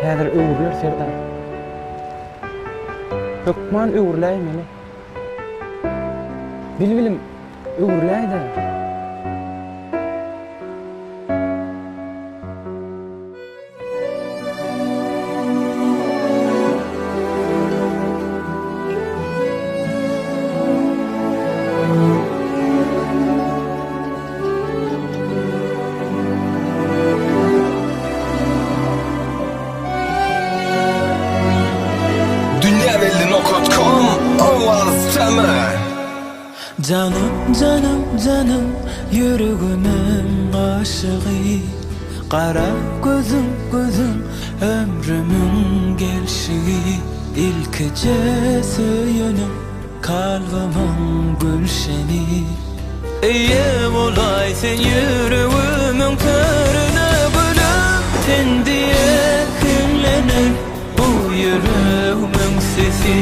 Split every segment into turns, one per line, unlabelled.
Häzir öwürler Serdar. Hökman öwürläý meni. Bilbilim öwürläýdi.
Dünyaveli.com Ovaz Teme.
Canım, canım, canım, yüreğimin aşığı. Kara gözüm, gözüm, ömrümün gelşiği. İlkece söyünüm, kalbimin gülşeni. Eye olay sen yüreğimin körüne bölüp, sen diye küllenir bu yüreğimin sesi.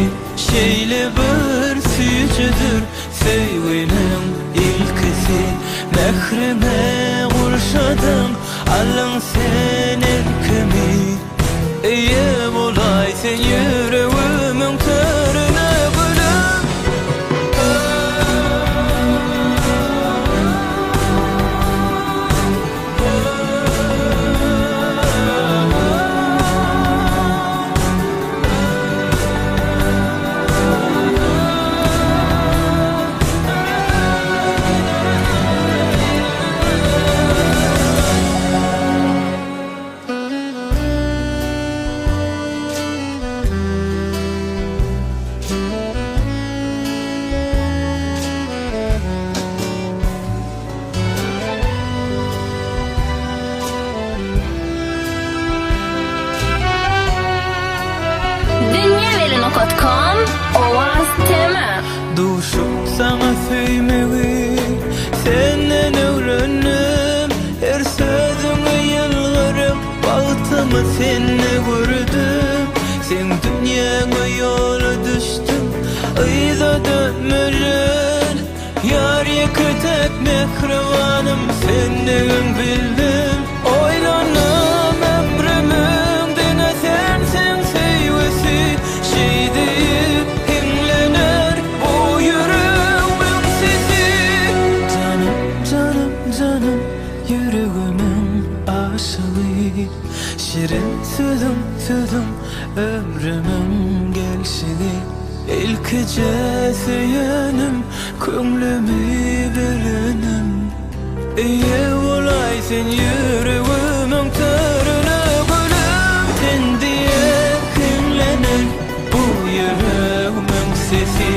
Şeyle bir süyücüdür sevginin ilkisi. Mehrime kurşadım alın sen erkemi. Eye olay sen yüreğimin körüne bölüp,
Dünyaveli.com Ovaz Teme.
duşum sana söymeyi senden öğrendim. Her sözüne yalvarıp baltımı seninle gördüm. Sen dünyana yola düştün, ayda dönmeden. Yar yıkıtıp mehribanım senden bildim. Oylanım ömrümün dene sensin sevgisi. Şey deyip himlenir bu yüreğimin sesi. Canım, canım, canım, yüreğimin aşığı. Şirin sözüm, sözüm, ömrümün gelşini. İlkece söyünüm, kömlümü bilenim. Eye olay sen yüreğimin körüne bölüp, sen diye küllenir bu yüreğimin sesi.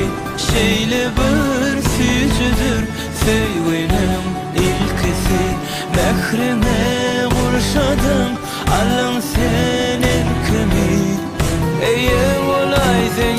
Şeyle bir süyücüdür sevginin ilkisi. Mehrime kurşadım alın sen erkemi. Eye olay sen